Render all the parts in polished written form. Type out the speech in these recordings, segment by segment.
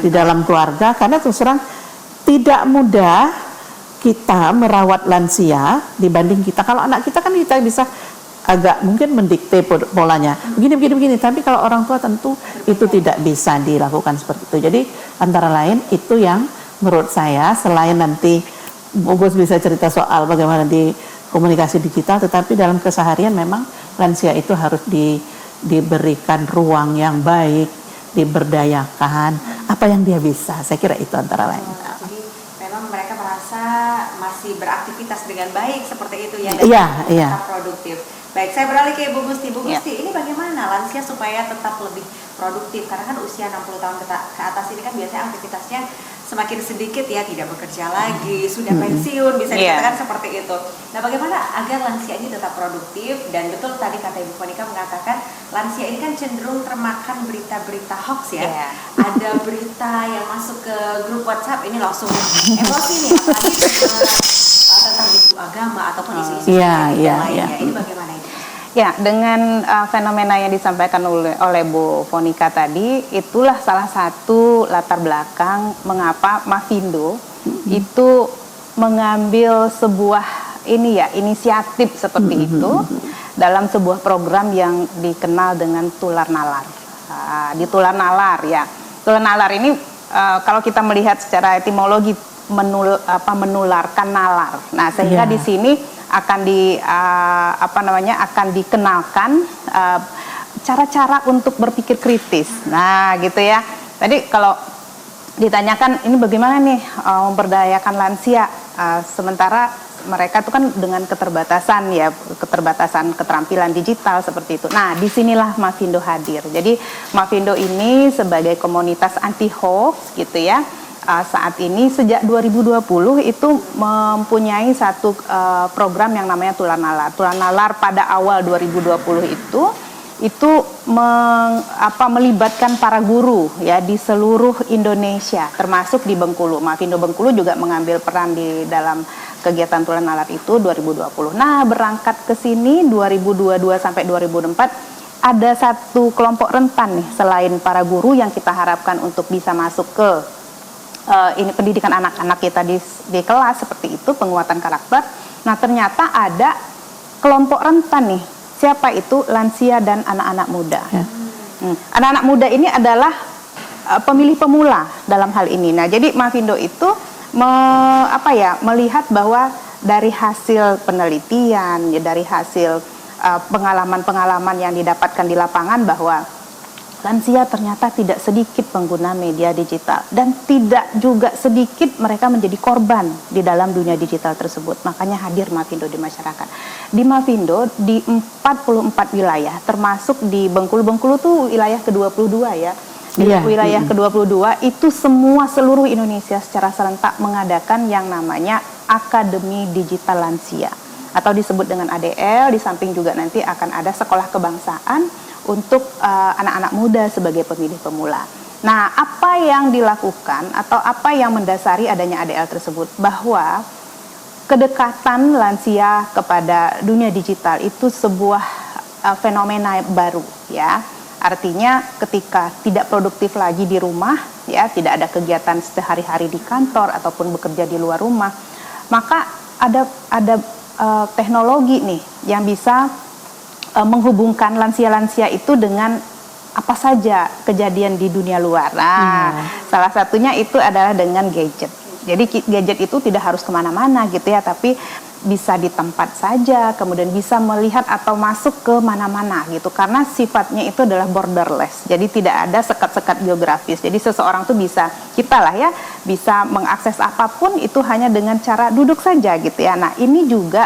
di dalam keluarga, karena terus terang tidak mudah kita merawat lansia dibanding kita. Kalau anak kita kan kita bisa agak mungkin mendikte polanya begini, tapi kalau orang tua tentu itu tidak bisa dilakukan seperti itu. Jadi antara lain itu yang menurut saya, selain nanti Gus bisa cerita soal bagaimana di komunikasi digital, tetapi dalam keseharian memang lansia itu harus diberikan ruang yang baik, diberdayakan apa yang dia bisa. Saya kira itu antara lain. Jadi memang mereka merasa masih beraktivitas dengan baik seperti itu ya, dan tetap produktif. Baik, saya beralih ke Ibu Gusti. Bu Gusti, ini bagaimana lansia supaya tetap lebih produktif? Karena kan usia 60 tahun ke atas ini kan biasanya aktivitasnya semakin sedikit ya, tidak bekerja lagi, sudah pensiun, bisa dikatakan seperti itu. Nah, bagaimana agar lansia ini tetap produktif? Dan betul tadi kata Ibu Monika mengatakan lansia ini kan cenderung termakan berita-berita hoax ya. Ada berita yang masuk ke grup WhatsApp ini langsung emosi nih, apalagi tentang isu agama ataupun isu-isu lainnya. Ini bagaimana ini? Ya, dengan fenomena yang disampaikan oleh Bu Monika tadi, itulah salah satu latar belakang mengapa Mavindo itu mengambil sebuah inisiatif seperti itu dalam sebuah program yang dikenal dengan Tular Nalar. Di Tular Nalar ya, Tular Nalar ini kalau kita melihat secara etimologi menularkan nalar. Nah, sehingga di sini akan dikenalkan cara-cara untuk berpikir kritis. Nah, gitu ya. Tadi kalau ditanyakan ini bagaimana nih memberdayakan lansia, sementara mereka itu kan dengan keterbatasan keterampilan digital seperti itu. Nah, disinilah Mavindo hadir. Jadi Mavindo ini sebagai komunitas anti hoax gitu ya. Saat ini sejak 2020 itu mempunyai satu program yang namanya Tular Nalar. Tular Nalar pada awal 2020 itu melibatkan para guru ya di seluruh Indonesia, termasuk di Bengkulu. Mavindo Bengkulu juga mengambil peran di dalam kegiatan Tular Nalar itu 2020. Nah, berangkat ke sini 2022 sampai 2024 ada satu kelompok rentan nih, selain para guru yang kita harapkan untuk bisa masuk ke ini pendidikan anak-anak kita di kelas seperti itu, penguatan karakter. Nah, ternyata ada kelompok rentan nih. Siapa itu? Lansia dan anak-anak muda. Anak-anak muda ini adalah pemilih pemula dalam hal ini. Nah, jadi Mavindo itu melihat bahwa dari hasil penelitian, ya, dari hasil pengalaman-pengalaman yang didapatkan di lapangan bahwa lansia ternyata tidak sedikit pengguna media digital dan tidak juga sedikit mereka menjadi korban di dalam dunia digital tersebut. Makanya hadir Mavindo di masyarakat. Di Mavindo di 44 wilayah, termasuk di Bengkulu. Bengkulu tuh wilayah ke-22 ya. Di wilayah ke-22 itu seluruh Indonesia secara serentak mengadakan yang namanya Akademi Digital Lansia atau disebut dengan ADL. Di samping juga nanti akan ada sekolah kebangsaan untuk anak-anak muda sebagai pemilih pemula. Nah, apa yang dilakukan atau apa yang mendasari adanya ADL tersebut? Bahwa kedekatan lansia kepada dunia digital itu sebuah fenomena baru ya. Artinya ketika tidak produktif lagi di rumah ya, tidak ada kegiatan sehari-hari di kantor ataupun bekerja di luar rumah, maka ada teknologi nih yang bisa menghubungkan lansia-lansia itu dengan apa saja kejadian di dunia luar. Nah, salah satunya itu adalah dengan gadget. Jadi gadget itu tidak harus kemana-mana gitu ya, tapi bisa di tempat saja, kemudian bisa melihat atau masuk ke mana-mana gitu. Karena sifatnya itu adalah borderless. Jadi tidak ada sekat-sekat geografis. Jadi seseorang tuh bisa, kita lah ya, bisa mengakses apapun itu hanya dengan cara duduk saja gitu ya. Nah, ini juga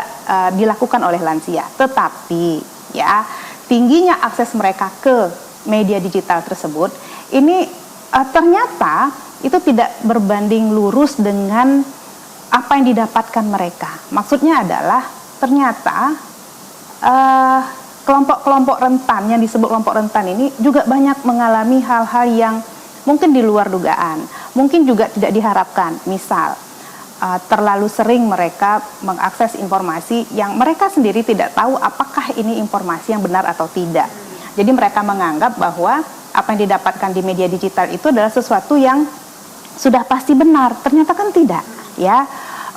dilakukan oleh lansia. Tetapi ya, tingginya akses mereka ke media digital tersebut ini ternyata itu tidak berbanding lurus dengan apa yang didapatkan mereka. Maksudnya adalah ternyata kelompok-kelompok rentan yang disebut kelompok rentan ini juga banyak mengalami hal-hal yang mungkin di luar dugaan, mungkin juga tidak diharapkan. Misal terlalu sering mereka mengakses informasi yang mereka sendiri tidak tahu apakah ini informasi yang benar atau tidak. Jadi mereka menganggap bahwa apa yang didapatkan di media digital itu adalah sesuatu yang sudah pasti benar, ternyata kan tidak, ya.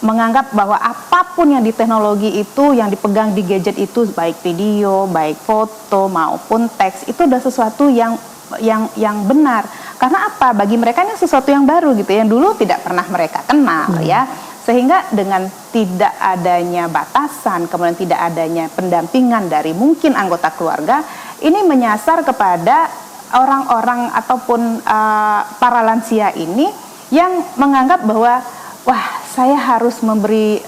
Menganggap bahwa apapun yang di teknologi itu, yang dipegang di gadget itu, baik video, baik foto maupun teks, itu adalah sesuatu yang benar. Karena apa? Bagi mereka ini sesuatu yang baru gitu, yang dulu tidak pernah mereka kenal, ya. Sehingga dengan tidak adanya batasan, kemudian tidak adanya pendampingan dari mungkin anggota keluarga, ini menyasar kepada orang-orang ataupun para lansia ini yang menganggap bahwa wah, saya harus memberi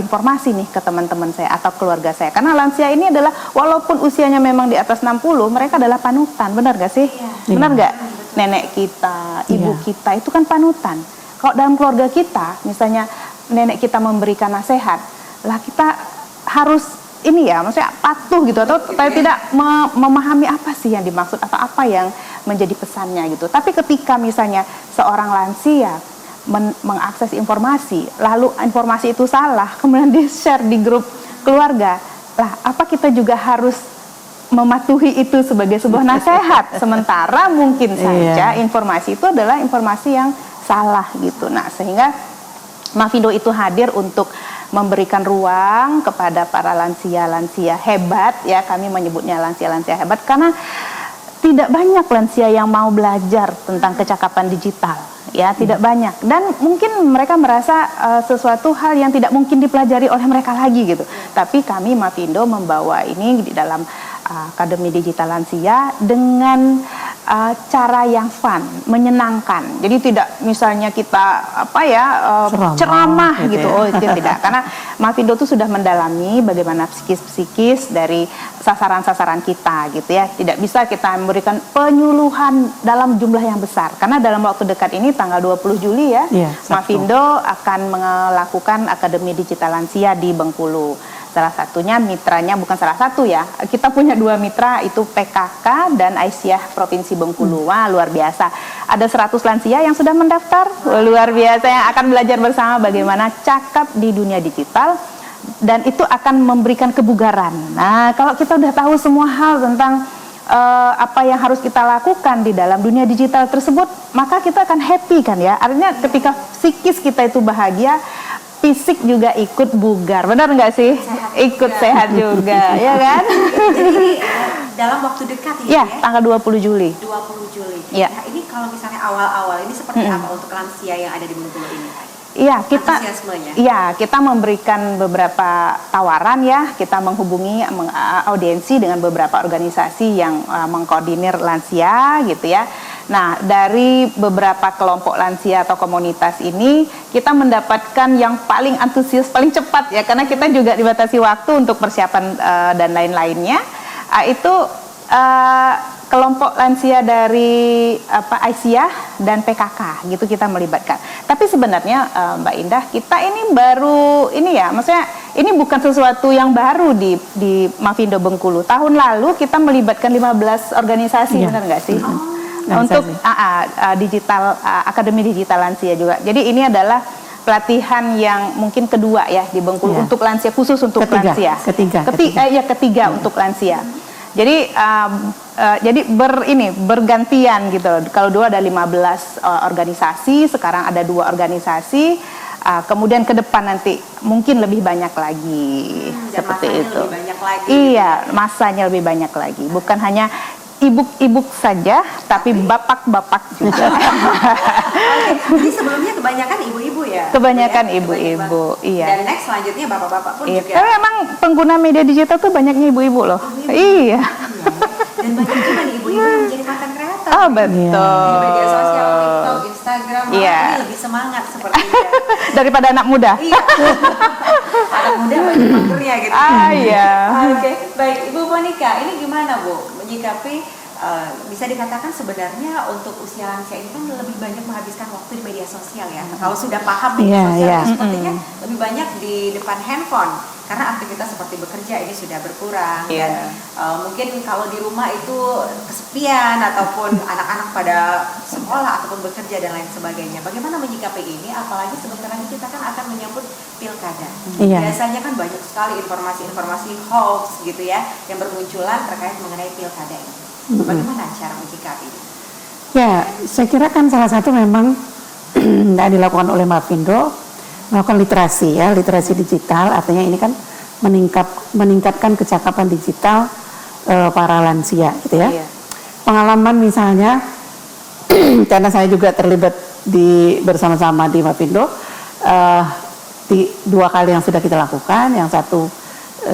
informasi nih ke teman-teman saya atau keluarga saya. Karena lansia ini adalah, walaupun usianya memang di atas 60, mereka adalah panutan, benar gak sih? Iya. Benar gak? Nenek kita, ibu kita, itu kan panutan. Kalau dalam keluarga kita, misalnya nenek kita memberikan nasihat, lah kita harus ini ya, maksudnya patuh gitu, atau tidak memahami apa sih yang dimaksud, atau apa yang menjadi pesannya gitu. Tapi ketika misalnya seorang lansia mengakses informasi, lalu informasi itu salah, kemudian di-share di grup keluarga, lah apa kita juga harus mematuhi itu sebagai sebuah nasihat, sementara mungkin saja informasi itu adalah informasi yang salah gitu. Nah, sehingga Mavindo itu hadir untuk memberikan ruang kepada para lansia-lansia hebat, ya, kami menyebutnya lansia-lansia hebat karena tidak banyak lansia yang mau belajar tentang kecakapan digital, ya, tidak banyak, dan mungkin mereka merasa sesuatu hal yang tidak mungkin dipelajari oleh mereka lagi gitu. Tapi kami Mavindo membawa ini di dalam Akademi Digital Lansia dengan cara yang fun, menyenangkan. Jadi tidak misalnya kita ceramah gitu, oh itu tidak. Karena Mavindo itu sudah mendalami bagaimana psikis dari sasaran-sasaran kita gitu ya. Tidak bisa kita memberikan penyuluhan dalam jumlah yang besar. Karena dalam waktu dekat ini tanggal 20 Juli ya, Mavindo akan melakukan Akademi Digital Lansia di Bengkulu. Salah satunya mitranya, bukan salah satu ya, kita punya 2 mitra, itu PKK dan Aisyah Provinsi Bengkulu. Wah, luar biasa. Ada 100 lansia yang sudah mendaftar, luar biasa, yang akan belajar bersama bagaimana cakap di dunia digital, dan itu akan memberikan kebugaran. Nah, kalau kita udah tahu semua hal tentang apa yang harus kita lakukan di dalam dunia digital tersebut, maka kita akan happy kan ya. Artinya ketika psikis kita itu bahagia, fisik juga ikut bugar, benar nggak sih? Sehat juga, ya kan? Jadi dalam waktu dekat ya? Tanggal 20 Juli. 20 Juli. Ya. Nah, ini kalau misalnya awal-awal ini seperti apa untuk lansia yang ada di Bengkulu ini? Kita memberikan beberapa tawaran ya, kita menghubungi audiensi dengan beberapa organisasi yang mengkoordinir lansia gitu ya. Nah, dari beberapa kelompok lansia atau komunitas ini kita mendapatkan yang paling antusias, paling cepat ya, karena kita juga dibatasi waktu untuk persiapan dan lain-lainnya. Itu kelompok lansia dari Aisyah dan PKK gitu kita melibatkan. Tapi sebenarnya Mbak Indah, kita ini baru ini ya, maksudnya ini bukan sesuatu yang baru di Mavindo Bengkulu. Tahun lalu kita melibatkan 15 organisasi, benar nggak sih? Untuk digital Akademi Digital Lansia juga. Jadi ini adalah pelatihan yang mungkin kedua ya di Bengkulu untuk lansia, khusus untuk lansia. Ketiga untuk lansia. Jadi bergantian gitu. Kalau dulu ada 15 organisasi, sekarang ada 2 organisasi. Kemudian ke depan nanti mungkin lebih banyak lagi, seperti itu. Lebih banyak lagi. Iya, masanya lebih banyak lagi. Bukan hanya ibu-ibu saja, tapi bapak-bapak juga. Jadi sebelumnya kebanyakan ibu-ibu ya? Kebanyakan ibu-ibu, iya. Dan next selanjutnya bapak-bapak pun juga. Tapi memang pengguna media digital tuh banyaknya ibu-ibu loh. Iya. Dan banyak juga nih ibu-ibu yang menjadi konten kreator. Oh betul. Di media sosial, TikTok, Instagram, ini lebih semangat sepertinya. Daripada anak muda. Iya. Anak muda banyak magernya gitu. Iya. Oke, baik. Ibu Monica, ini gimana Bu menyikapi bisa dikatakan sebenarnya untuk usia lansia ini kan lebih banyak menghabiskan waktu di media sosial ya. Kalau sudah paham media sosial, sepertinya lebih banyak di depan handphone karena aktivitas seperti bekerja ini sudah berkurang dan mungkin kalau di rumah itu kesepian ataupun anak-anak pada sekolah ataupun bekerja dan lain sebagainya. Bagaimana menyikapi ini? Apalagi sebentar lagi kita kan akan menyambut pilkada. Biasanya kan banyak sekali informasi-informasi hoax gitu ya yang bermunculan terkait mengenai pilkada ini. Bagaimana cara menyikapi? Ya, saya kira kan salah satu memang yang dilakukan oleh Mafindo melakukan literasi ya, literasi digital, artinya ini kan meningkatkan kecakapan digital para lansia gitu ya. Iya. Pengalaman misalnya karena saya juga terlibat bersama-sama di Mafindo, di 2 kali yang sudah kita lakukan, yang 1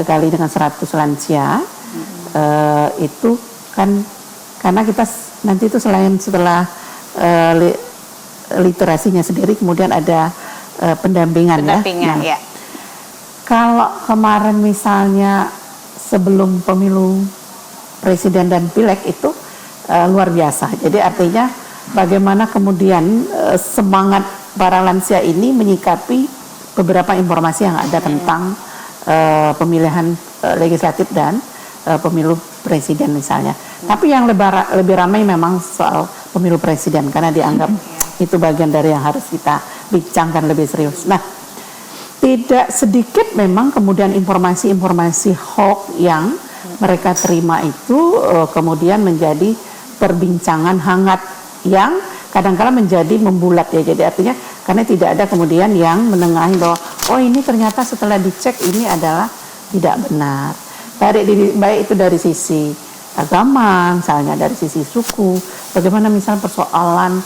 kali dengan 100 lansia, itu kan karena kita nanti itu selain setelah literasinya sendiri, kemudian ada pendampingan ya. Nah, ya. kalau kemarin misalnya sebelum pemilu presiden dan pileg itu luar biasa. Jadi artinya bagaimana kemudian semangat para lansia ini menyikapi beberapa informasi yang ada tentang pemilihan legislatif dan pemilu presiden misalnya. Tapi yang lebih ramai memang soal pemilu presiden karena dianggap itu bagian dari yang harus kita bincangkan lebih serius. Nah, tidak sedikit memang kemudian informasi-informasi hoax yang mereka terima itu kemudian menjadi perbincangan hangat yang kadang-kala menjadi membulat ya. Jadi artinya karena tidak ada kemudian yang menengahi bahwa oh ini ternyata setelah dicek ini adalah tidak benar. Baik itu dari sisi agama, misalnya dari sisi suku, bagaimana misalnya persoalan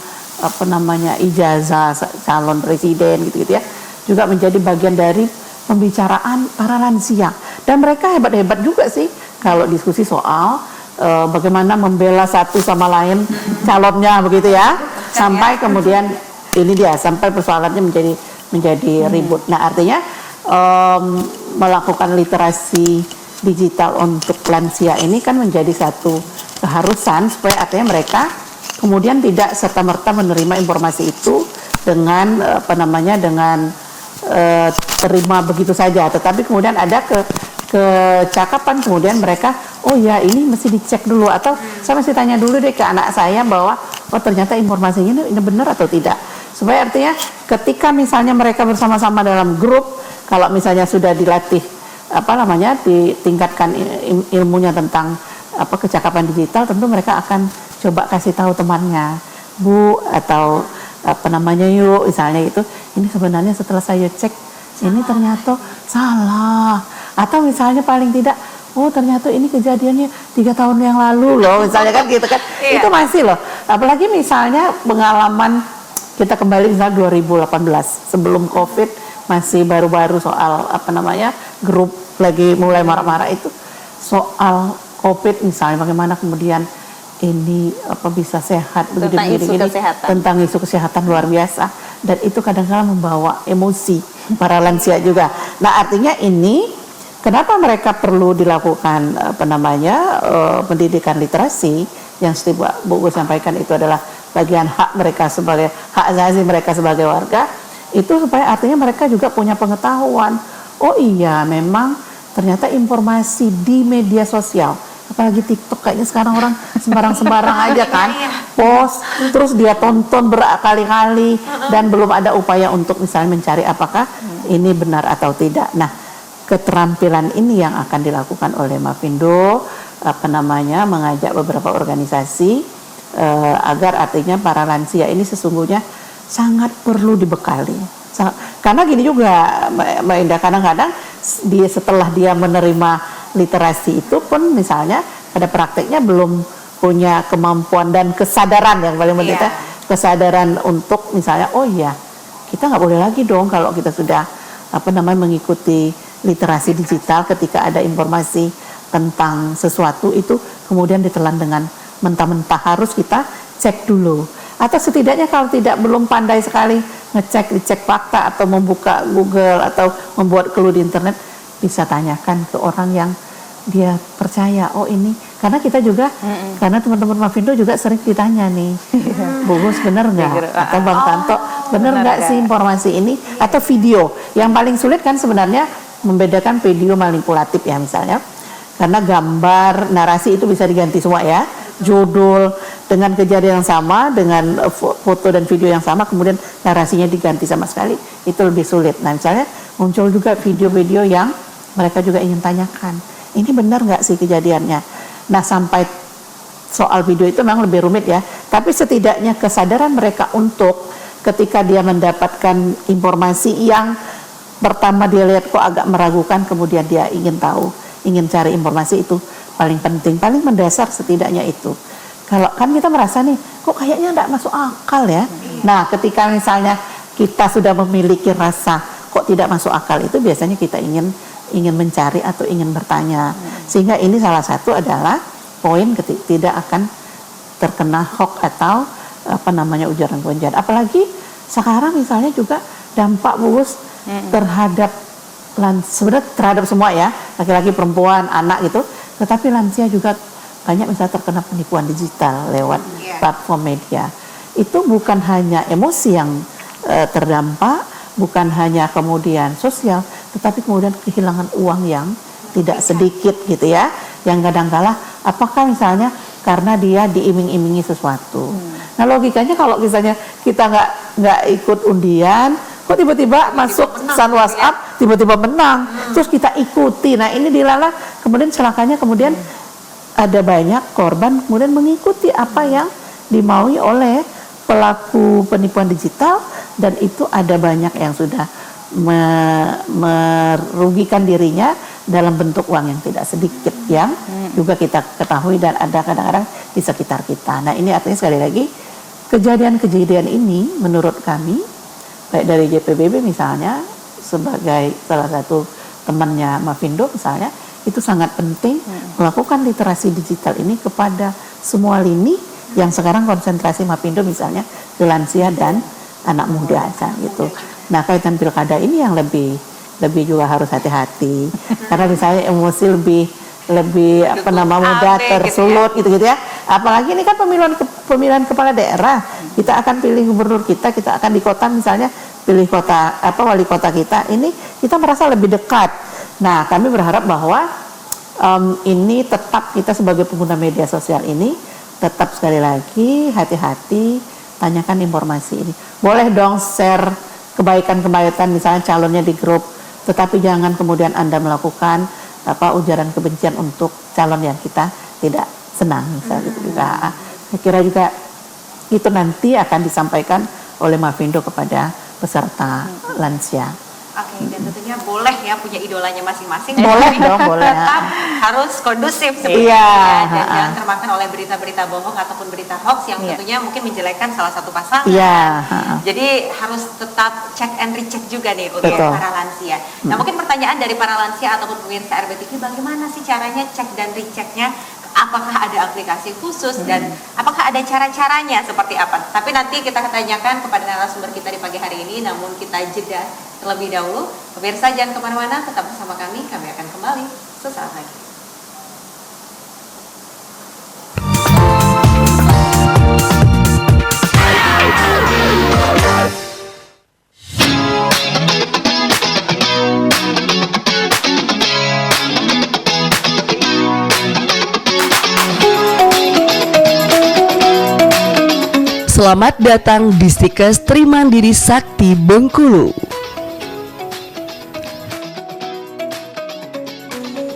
ijazah calon presiden gitu-gitu ya, juga menjadi bagian dari pembicaraan para lansia. Dan mereka hebat-hebat juga sih kalau diskusi soal bagaimana membela satu sama lain calonnya begitu ya, sampai kemudian ini dia sampai persoalannya menjadi ribut. Nah artinya melakukan literasi digital untuk lansia ini kan menjadi satu keharusan supaya artinya mereka kemudian tidak serta-merta menerima informasi itu dengan dengan terima begitu saja, tetapi kemudian ada kecakapan kemudian mereka oh ya ini mesti dicek dulu, atau saya mesti tanya dulu deh ke anak saya bahwa oh ternyata informasinya ini benar atau tidak, supaya artinya ketika misalnya mereka bersama-sama dalam grup, kalau misalnya sudah dilatih ditingkatkan ilmunya tentang kecakapan digital, tentu mereka akan coba kasih tahu temannya, Bu, atau yuk misalnya itu, ini sebenarnya setelah saya cek ini ternyata salah, atau misalnya paling tidak oh ternyata ini kejadiannya 3 tahun yang lalu loh misalnya kan gitu kan. Itu masih loh, apalagi misalnya pengalaman kita kembali misalnya 2018 sebelum COVID, masih baru-baru soal grup lagi mulai marah-marah itu soal COVID misalnya, bagaimana kemudian ini bisa sehat tentang isu kesehatan luar biasa, dan itu kadang-kadang membawa emosi para lansia juga. Nah artinya ini kenapa mereka perlu dilakukan pendidikan literasi yang seperti Bu Gus sampaikan, itu adalah bagian hak mereka sebagai hak asasi mereka sebagai warga, itu supaya artinya mereka juga punya pengetahuan. Oh iya memang ternyata informasi di media sosial, apalagi TikTok kayaknya sekarang orang sembarang-sembarang aja kan post, terus dia tonton berkali-kali dan belum ada upaya untuk misalnya mencari apakah ini benar atau tidak. Nah keterampilan ini yang akan dilakukan oleh Mafindo mengajak beberapa organisasi agar artinya para lansia ini sesungguhnya sangat perlu dibekali. Karena gini juga Mbak Indah, kadang-kadang setelah dia menerima literasi itu pun misalnya pada prakteknya belum punya kemampuan dan kesadaran yang paling penting, kesadaran untuk misalnya oh iya kita nggak boleh lagi dong kalau kita sudah mengikuti literasi digital, ketika ada informasi tentang sesuatu itu kemudian ditelan dengan mentah-mentah, harus kita cek dulu, atau setidaknya kalau belum pandai sekali dicek fakta atau membuka Google atau membuat clue di internet, bisa tanyakan ke orang yang dia percaya. Oh ini karena kita juga karena teman-teman Mafindo juga sering ditanya nih, Bu Gus benar nggak, atau Bang Tanto benar nggak sih informasi ini, atau video. Yang paling sulit kan sebenarnya membedakan video manipulatif ya misalnya, karena gambar narasi itu bisa diganti semua ya, judul dengan kejadian yang sama, dengan foto dan video yang sama, kemudian narasinya diganti sama sekali, itu lebih sulit. Nah misalnya muncul juga video-video yang mereka juga ingin tanyakan, ini benar nggak sih kejadiannya. Nah sampai soal video itu memang lebih rumit ya, tapi setidaknya kesadaran mereka untuk ketika dia mendapatkan informasi yang pertama dia lihat kok agak meragukan, kemudian dia ingin tahu, ingin cari informasi, itu paling penting, paling mendasar setidaknya itu. Kalau kan kita merasa nih, kok kayaknya tidak masuk akal ya. Nah, ketika misalnya kita sudah memiliki rasa kok tidak masuk akal, itu biasanya kita ingin mencari atau ingin bertanya. Sehingga ini salah satu adalah poin tidak akan terkena hoax atau ujaran kebencian. Apalagi sekarang misalnya juga dampak bus terhadap sebenarnya terhadap semua ya, laki-laki, perempuan, anak gitu, tetapi lansia juga banyak misalnya terkena penipuan digital lewat platform media. Itu bukan hanya emosi yang terdampak, bukan hanya kemudian sosial, tetapi kemudian kehilangan uang yang tidak sedikit gitu ya, yang kadang-kala apakah misalnya karena dia diiming-imingi sesuatu. Nah, logikanya kalau misalnya kita nggak ikut undian, kok tiba-tiba masuk pesan WhatsApp, tiba-tiba menang, terus kita ikuti. Nah, ini dilalah, kemudian celakanya kemudian ada banyak korban kemudian mengikuti apa yang dimaui oleh pelaku penipuan digital, dan itu ada banyak yang sudah merugikan dirinya dalam bentuk uang yang tidak sedikit, yang juga kita ketahui dan ada kadang-kadang di sekitar kita. Nah, ini artinya sekali lagi kejadian-kejadian ini menurut kami, baik dari JPBB misalnya sebagai salah satu temannya Mavindo misalnya, itu sangat penting melakukan literasi digital ini kepada semua lini yang sekarang konsentrasi Mavindo misalnya ke lansia dan anak muda gitu. Nah, kaitan pilkada ini yang lebih juga harus hati-hati karena misalnya emosi lebih mudah tersulut gitu ya. Apalagi ini kan pemilihan kepala daerah, kita akan pilih gubernur kita akan di kota misalnya pilih wali kota kita, ini kita merasa lebih dekat. Nah, kami berharap bahwa ini tetap kita sebagai pengguna media sosial ini tetap sekali lagi hati-hati, tanyakan informasi ini. Boleh dong share kebaikan-kebaikan misalnya calonnya di grup, tetapi jangan kemudian Anda melakukan ujaran kebencian untuk calon yang kita tidak senang misalnya gitu juga. Saya kira juga itu nanti akan disampaikan oleh Mavindo kepada peserta lansia. Oke, dan tentunya boleh ya punya idolanya masing-masing. Boleh dong, boleh. Tetap harus kondusif sebenarnya dan jangan termakan oleh berita-berita bohong ataupun berita hoax yang tentunya mungkin menjelekkan salah satu pasangan. Jadi harus tetap check and recheck juga nih untuk para lansia. Nah, mungkin pertanyaan dari para lansia ataupun pemirsa RBTV, bagaimana sih caranya cek dan rechecknya? Apakah ada aplikasi khusus dan apakah ada cara-caranya seperti apa? Tapi nanti kita tanyakan kepada narasumber kita di pagi hari ini, namun kita jeda terlebih dahulu. Pemirsa jangan kemana-mana, tetap bersama kami akan kembali sesaat lagi. Selamat datang di Stikes Trimandiri Sakti Bengkulu.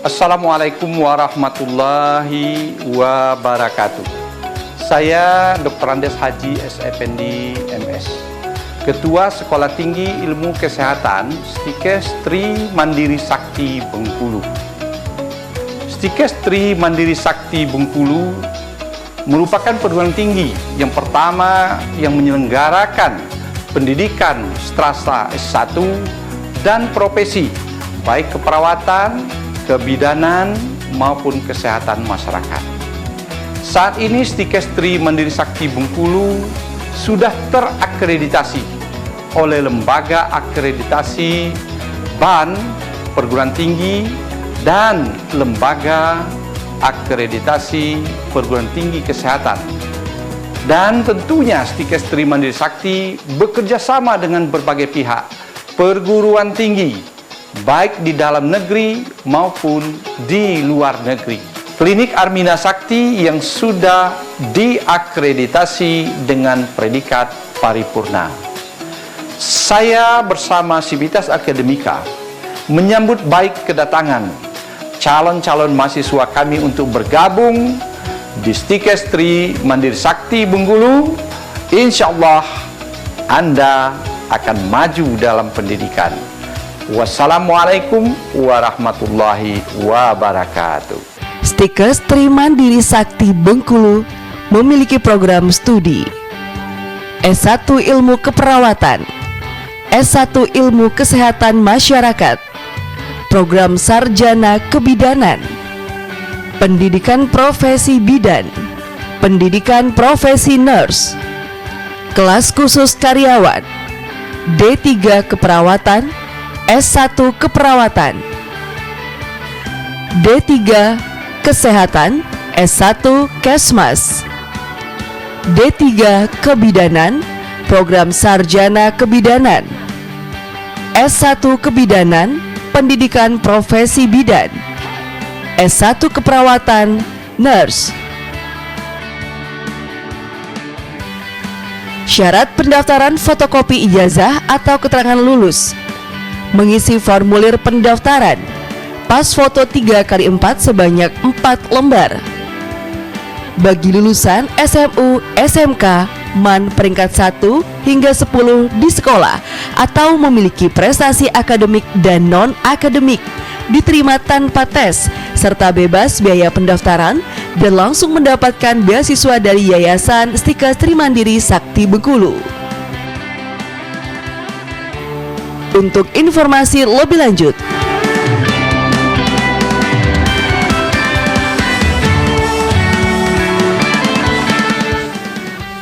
Assalamualaikum warahmatullahi wabarakatuh. Saya Dr. Andes Haji S.Effendi MS, Ketua Sekolah Tinggi Ilmu Kesehatan Stikes Trimandiri Sakti Bengkulu. Stikes Trimandiri Sakti Bengkulu merupakan perguruan tinggi yang pertama yang menyelenggarakan pendidikan strata S1 dan profesi, baik keperawatan, kebidanan, maupun kesehatan masyarakat. Saat ini Stikes Trimandiri Sakti Bengkulu sudah terakreditasi oleh Lembaga Akreditasi BAN Perguruan Tinggi dan Lembaga Akreditasi Perguruan Tinggi Kesehatan. Dan tentunya Stikes Trimandiri Sakti bekerja sama dengan berbagai pihak perguruan tinggi, baik di dalam negeri maupun di luar negeri. Klinik Armina Sakti yang sudah diakreditasi dengan predikat paripurna. Saya bersama Sivitas Akademika menyambut baik kedatangan calon-calon mahasiswa kami untuk bergabung di Stikes Trimandiri Sakti Bengkulu. Insya Allah Anda akan maju dalam pendidikan. Wassalamualaikum warahmatullahi wabarakatuh. Stikers Trimandiri Sakti Bengkulu memiliki program studi S1 Ilmu Keperawatan, S1 Ilmu Kesehatan Masyarakat, program Sarjana Kebidanan, pendidikan profesi bidan, pendidikan profesi nurse, kelas khusus karyawan, D3 Keperawatan, S1 Keperawatan, D3 Kesehatan, S1 Kesmas, D3 Kebidanan, program Sarjana Kebidanan, S1 Kebidanan, pendidikan profesi bidan, S1 Keperawatan, nurse. Syarat pendaftaran fotokopi ijazah atau keterangan lulus. Mengisi formulir pendaftaran. Pas foto 3x4 sebanyak 4 lembar. Bagi lulusan SMU, SMK, MAN peringkat 1 hingga 10 di sekolah atau memiliki prestasi akademik dan non-akademik, diterima tanpa tes serta bebas biaya pendaftaran dan langsung mendapatkan beasiswa dari Yayasan Stikers Trimandiri Sakti Bengkulu. Untuk informasi lebih lanjut,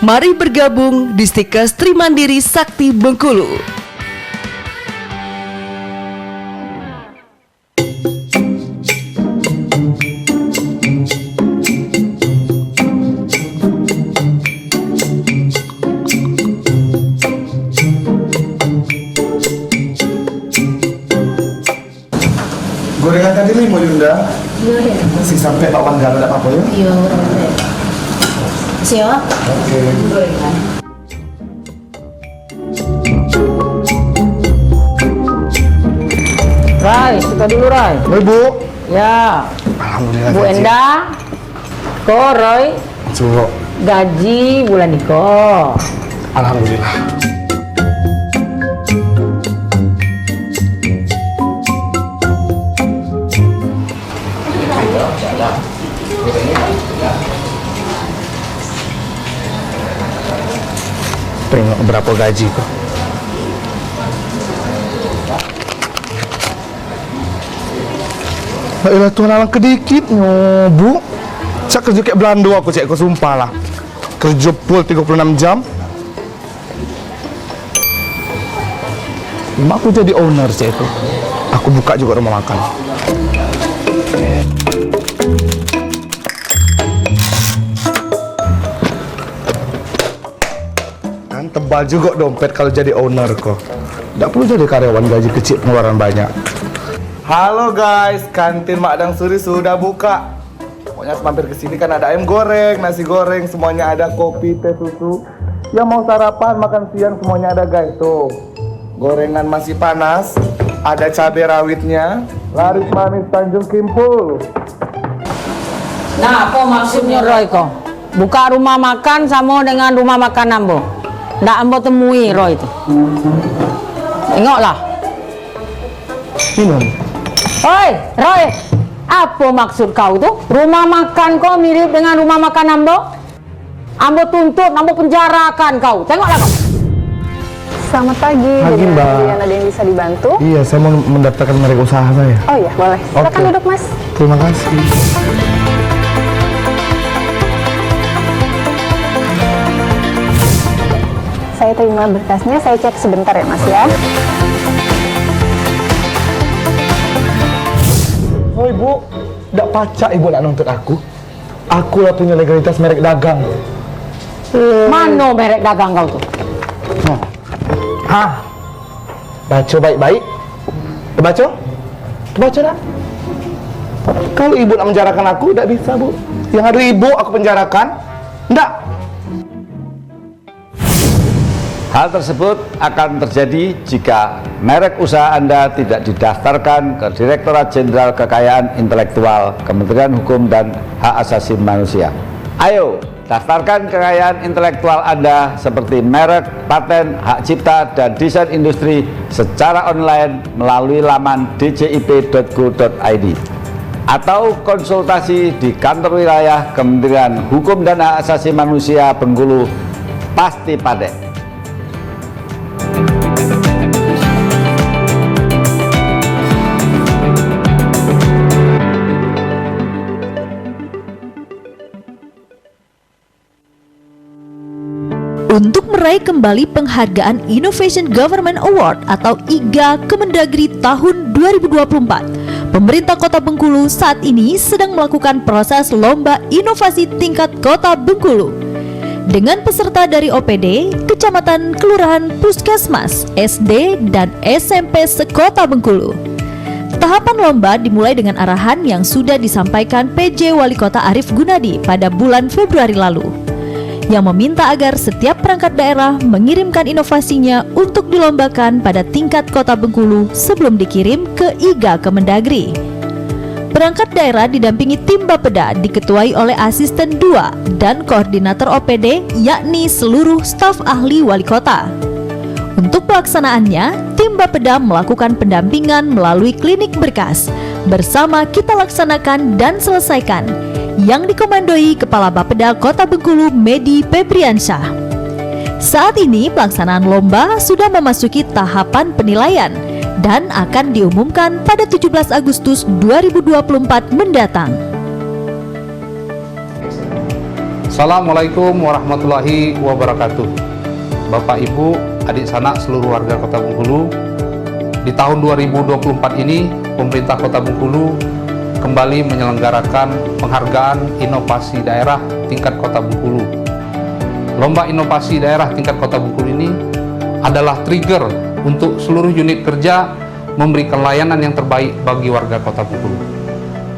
mari bergabung di Stikers Trimandiri Sakti Bengkulu. Gorengan tadi nih mau Yunda. Iya. Masih sampai Pak Wanggara ada apa ya? Iya, udah. Siap. Oke. Rai, kita dulu Rai. Oi Bu. Ya, Alhamdulillah. Bu gaji. Endah, Ko Roy, Suruh. gaji bulan ini Ko. Alhamdulillah. Tengok berapa gaji kok. Ayolah Tuhan alang kedikit Bu. Cak kerja kayak Belanda aku cek kau sumpah lah. Kerja full 36 jam. Mak aku jadi owner cek itu. Aku buka juga rumah makan. Kan tebal juga dompet kalau jadi owner kok. Tidak perlu jadi karyawan gaji kecil pengeluaran banyak. Halo guys, kantin Mak Dang Suri sudah buka. Pokoknya mampir ke sini kan ada ayam goreng, nasi goreng, semuanya ada, kopi, teh, susu. Yang mau sarapan, makan siang semuanya ada guys. Tuh, gorengan masih panas, ada cabai rawitnya, laris manis Tanjung Kimpul. Nah, apa maksudnya Roy Ko? Buka rumah makan sama dengan rumah makan Ambo. Nggak Ambo temui Roy itu. Tengoklah. Minum. Oi, Roy, apa maksud kau tuh? Rumah makan kau mirip dengan rumah makan Ambo? Ambo tuntut, Ambo penjarakan kau. Tengoklah kau. Selamat pagi. Pagi, dengan Mbak. Adrian, ada yang bisa dibantu? Iya, saya mau mendaftarkan merek usaha saya. Oh iya, boleh. Silakan Oke. duduk, Mas. Terima kasih. Saya terima berkasnya, saya cek sebentar ya, Mas ya. Oh Ibu, tidak pacak Ibu nak nuntut aku. Aku lah punya legalitas merek dagang. Mana merek dagang kau tuh? Hah? Baca baik-baik. Baca? Baca tak? Kalau Ibu nak menjarakan aku, tidak bisa Bu. Yang ada Ibu aku penjarakan. Tidak. Hal tersebut akan terjadi jika merek usaha Anda tidak didaftarkan ke Direktorat Jenderal Kekayaan Intelektual Kementerian Hukum dan Hak Asasi Manusia. Ayo, Daftarkan kekayaan intelektual Anda seperti merek, paten, hak cipta, dan desain industri secara online melalui laman djip.go.id atau konsultasi di kantor wilayah Kementerian Hukum dan Hak Asasi Manusia Bengkulu. Pasti paten. Untuk meraih kembali penghargaan Innovation Government Award atau IGA Kemendagri tahun 2024, pemerintah Kota Bengkulu saat ini sedang melakukan proses lomba inovasi tingkat Kota Bengkulu dengan peserta dari OPD, kecamatan, kelurahan, puskesmas, SD, dan SMP sekota Bengkulu. Tahapan lomba dimulai dengan arahan yang sudah disampaikan PJ Wali Kota Arief Gunadi pada bulan Februari lalu, yang meminta agar setiap perangkat daerah mengirimkan inovasinya untuk dilombakan pada tingkat Kota Bengkulu sebelum dikirim ke IGA Kemendagri. Perangkat daerah didampingi tim Bapeda diketuai oleh asisten 2 dan koordinator OPD, yakni seluruh staf ahli wali kota. Untuk pelaksanaannya, tim Bapeda melakukan pendampingan melalui klinik berkas bersama Kita Laksanakan dan Selesaikan yang dikomandoi Kepala Bapeda Kota Bengkulu, Medi Febriansyah. Saat ini pelaksanaan lomba sudah memasuki tahapan penilaian dan akan diumumkan pada 17 Agustus 2024 mendatang. Assalamualaikum warahmatullahi wabarakatuh. Bapak, Ibu, adik sanak seluruh warga Kota Bengkulu, di tahun 2024 ini pemerintah Kota Bengkulu kembali menyelenggarakan penghargaan inovasi daerah tingkat Kota Bengkulu. Lomba inovasi daerah tingkat Kota Bengkulu ini adalah trigger untuk seluruh unit kerja memberikan layanan yang terbaik bagi warga Kota Bengkulu.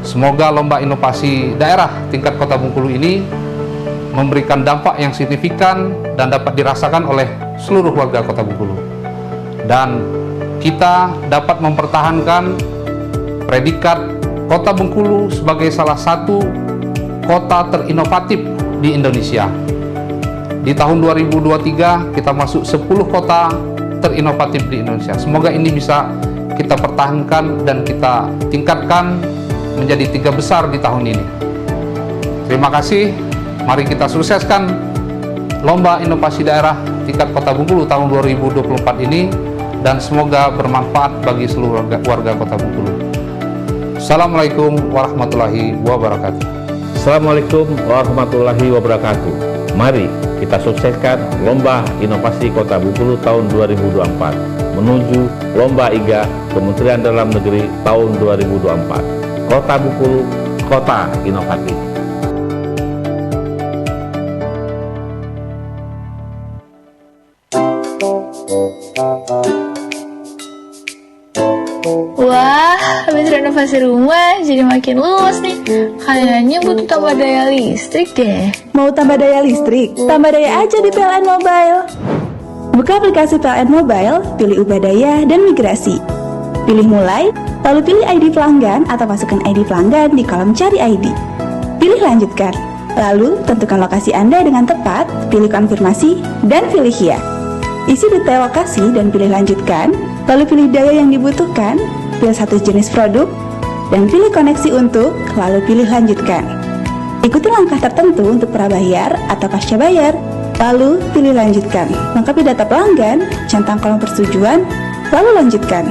Semoga lomba inovasi daerah tingkat Kota Bengkulu ini memberikan dampak yang signifikan dan dapat dirasakan oleh seluruh warga Kota Bengkulu. Dan kita dapat mempertahankan predikat Kota Bengkulu sebagai salah satu kota terinovatif di Indonesia. Di tahun 2023 kita masuk 10 kota terinovatif di Indonesia. Semoga ini bisa kita pertahankan dan kita tingkatkan menjadi 3 besar di tahun ini. Terima kasih. Mari kita sukseskan Lomba Inovasi Daerah tingkat Kota Bengkulu tahun 2024 ini dan semoga bermanfaat bagi seluruh warga Kota Bengkulu. Assalamualaikum warahmatullahi wabarakatuh. Assalamualaikum warahmatullahi wabarakatuh. Mari kita sukseskan Lomba Inovasi Kota Bengkulu tahun 2024 menuju Lomba IGA Kementerian Dalam Negeri tahun 2024. Kota Bengkulu, Kota Inovatif. Wah, habis renovasi rumah jadi makin luas nih. Kayaknya butuh tambah daya listrik deh. Mau tambah daya listrik? Tambah daya aja di PLN Mobile. Buka aplikasi PLN Mobile, pilih ubah daya dan migrasi. Pilih mulai, lalu pilih ID pelanggan atau masukkan ID pelanggan di kolom cari ID. Pilih lanjutkan, lalu tentukan lokasi Anda dengan tepat, pilih konfirmasi, dan pilih ya. Isi detail lokasi dan pilih lanjutkan, lalu pilih daya yang dibutuhkan, pilih satu jenis produk, dan pilih koneksi untuk, lalu pilih lanjutkan. Ikuti langkah tertentu untuk prabayar atau pasca bayar, lalu pilih lanjutkan. Lengkapi data pelanggan, centang kolom persetujuan, lalu lanjutkan.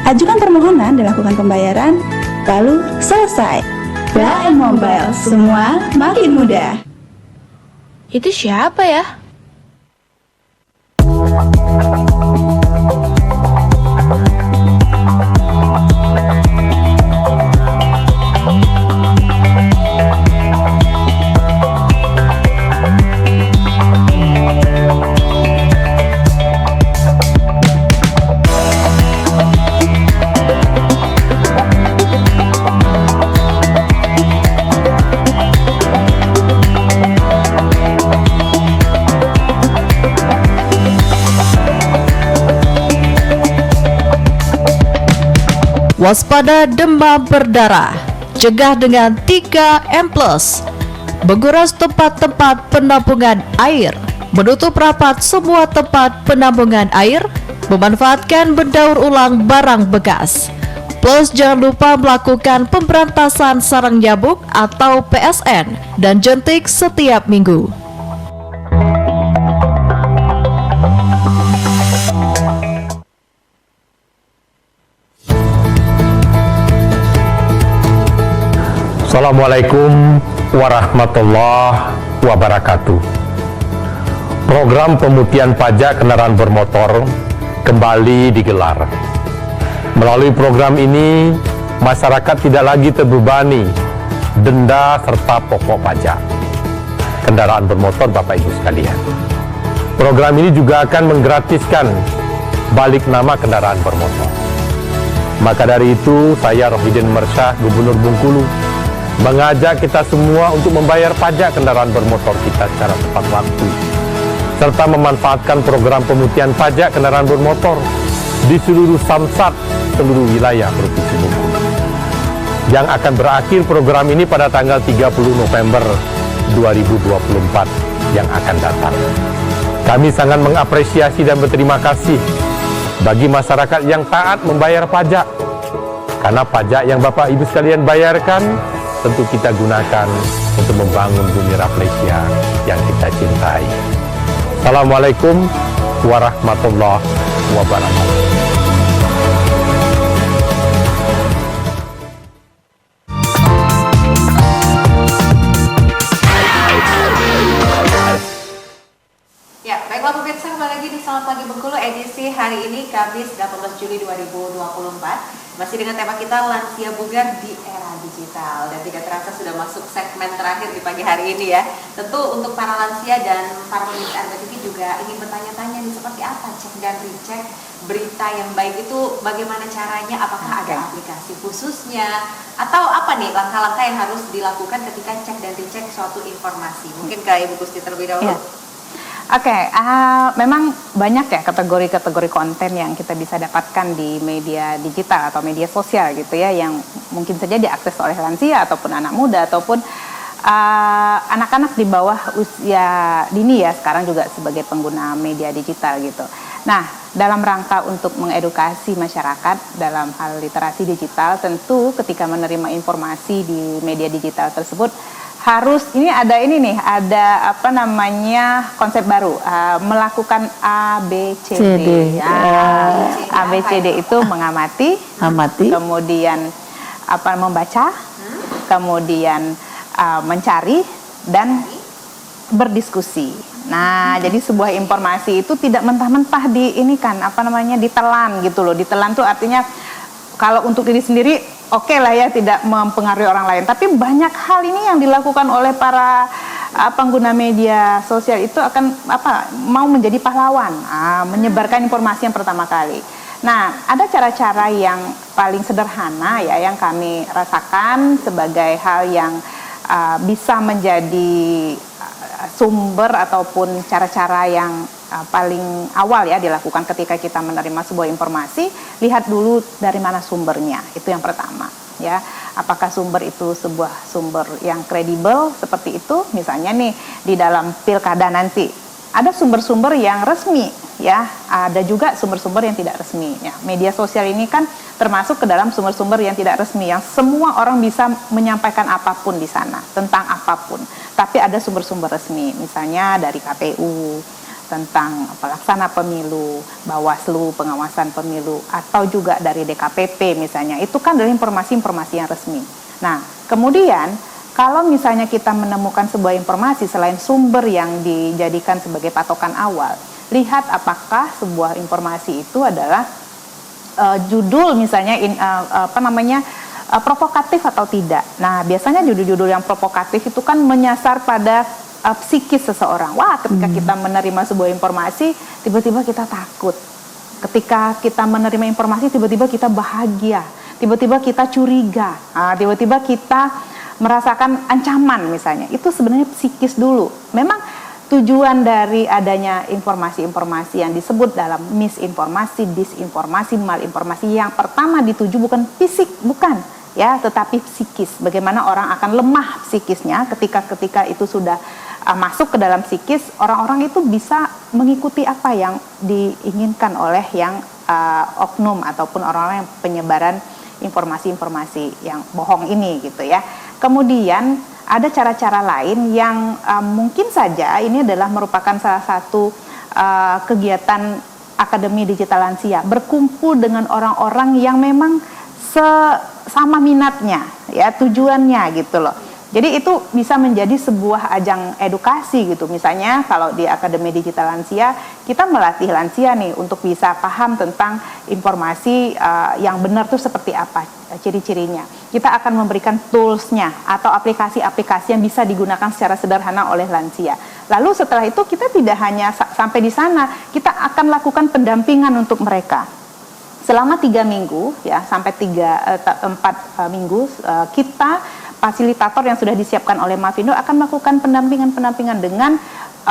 Ajukan permohonan dan lakukan pembayaran, lalu selesai. PLN Mobile, semua makin mudah. Itu siapa ya? Waspada demam berdarah, cegah dengan 3M+. menguras tempat-tempat penampungan air, menutup rapat semua tempat penampungan air, memanfaatkan mendaur ulang barang bekas. Plus jangan lupa melakukan pemberantasan sarang nyamuk atau PSN dan jentik setiap minggu. Assalamualaikum warahmatullahi wabarakatuh. Program pemutihan pajak kendaraan bermotor kembali digelar. Melalui program ini, masyarakat tidak lagi terbebani denda serta pokok pajak kendaraan bermotor Bapak Ibu sekalian. Program ini juga akan menggratiskan balik nama kendaraan bermotor. Maka dari itu, saya Rohidin Mersyah, Gubernur Bengkulu, mengajak kita semua untuk membayar pajak kendaraan bermotor kita secara tepat waktu, serta memanfaatkan program pemutihan pajak kendaraan bermotor di seluruh samsat seluruh wilayah Provinsi Bengkulu, yang akan berakhir program ini pada tanggal 30 November 2024 yang akan datang. Kami sangat mengapresiasi dan berterima kasih bagi masyarakat yang taat membayar pajak, karena pajak yang Bapak Ibu sekalian bayarkan tentu kita gunakan untuk membangun bumi Rafflesia yang kita cintai. Assalamualaikum warahmatullahi wabarakatuh. Ya, baiklah pemirsa, kembali lagi di Selamat Pagi Bengkulu edisi hari ini Kamis 18 Juli 2024. Masih dengan tema kita lansia bugar di era digital, dan tidak terasa sudah masuk segmen terakhir di pagi hari ini ya. Tentu untuk para lansia dan para pemirsa RBTV juga ingin bertanya-tanya nih, seperti apa cek dan recheck berita yang baik itu, bagaimana caranya, apakah ada aplikasi khususnya, atau apa nih langkah-langkah yang harus dilakukan ketika cek dan recheck suatu informasi. Mungkin ke Ibu Gusti terlebih dahulu. Memang banyak ya kategori-kategori konten yang kita bisa dapatkan di media digital atau media sosial gitu ya, yang mungkin saja diakses oleh lansia ataupun anak muda ataupun anak-anak di bawah usia dini ya, sekarang juga sebagai pengguna media digital gitu. Nah, dalam rangka untuk mengedukasi masyarakat dalam hal literasi digital, tentu ketika menerima informasi di media digital tersebut harus ada konsep baru, melakukan ABCD. ABCD itu mengamati, kemudian membaca, kemudian mencari dan berdiskusi. Nah, jadi sebuah informasi itu tidak mentah-mentah ditelan gitu loh. Ditelan tuh artinya kalau untuk diri sendiri oke lah ya, tidak mempengaruhi orang lain. Tapi banyak hal ini yang dilakukan oleh para pengguna media sosial itu akan mau menjadi pahlawan, menyebarkan informasi yang pertama kali. Nah, ada cara-cara yang paling sederhana ya yang kami rasakan sebagai hal yang bisa menjadi sumber ataupun cara-cara yang paling awal ya dilakukan ketika kita menerima sebuah informasi. Lihat dulu dari mana sumbernya, itu yang pertama ya. Apakah sumber itu sebuah sumber yang kredibel seperti itu? Misalnya nih di dalam pilkada nanti ada sumber-sumber yang resmi ya, ada juga sumber-sumber yang tidak resmi ya. Media sosial ini kan termasuk ke dalam sumber-sumber yang tidak resmi, yang semua orang bisa menyampaikan apapun di sana tentang apapun. Tapi ada sumber-sumber resmi, misalnya dari KPU tentang pelaksana pemilu, Bawaslu pengawasan pemilu, atau juga dari DKPP misalnya. Itu kan dari informasi-informasi yang resmi. Nah, kemudian kalau misalnya kita menemukan sebuah informasi selain sumber yang dijadikan sebagai patokan awal, lihat apakah sebuah informasi itu adalah judul misalnya provokatif atau tidak. Nah, biasanya judul-judul yang provokatif itu kan menyasar pada psikis seseorang. Wah, ketika kita menerima sebuah informasi, tiba-tiba kita takut. Ketika kita menerima informasi, tiba-tiba kita bahagia. Tiba-tiba kita curiga. Tiba-tiba kita merasakan ancaman misalnya. Itu sebenarnya psikis dulu. Memang tujuan dari adanya informasi-informasi yang disebut dalam misinformasi, disinformasi, malinformasi, yang pertama dituju bukan fisik, bukan. ya, tetapi psikis. Bagaimana orang akan lemah psikisnya ketika itu sudah masuk ke dalam psikis, orang-orang itu bisa mengikuti apa yang diinginkan oleh yang oknum ataupun orang-orang yang penyebaran informasi-informasi yang bohong ini gitu ya. Kemudian ada cara-cara lain yang mungkin saja ini adalah merupakan salah satu kegiatan Akademi Digital Lansia, berkumpul dengan orang-orang yang memang sama minatnya, ya, tujuannya gitu loh. Jadi itu bisa menjadi sebuah ajang edukasi gitu. Misalnya kalau di Akademi Digital Lansia, kita melatih lansia nih untuk bisa paham tentang informasi yang benar tuh seperti apa, ciri-cirinya. Kita akan memberikan toolsnya atau aplikasi-aplikasi yang bisa digunakan secara sederhana oleh lansia. Lalu setelah itu kita tidak hanya sampai di sana, kita akan lakukan pendampingan untuk mereka. Selama 3 minggu, ya, sampai 4 minggu, kita fasilitator yang sudah disiapkan oleh Mafindo akan melakukan pendampingan dengan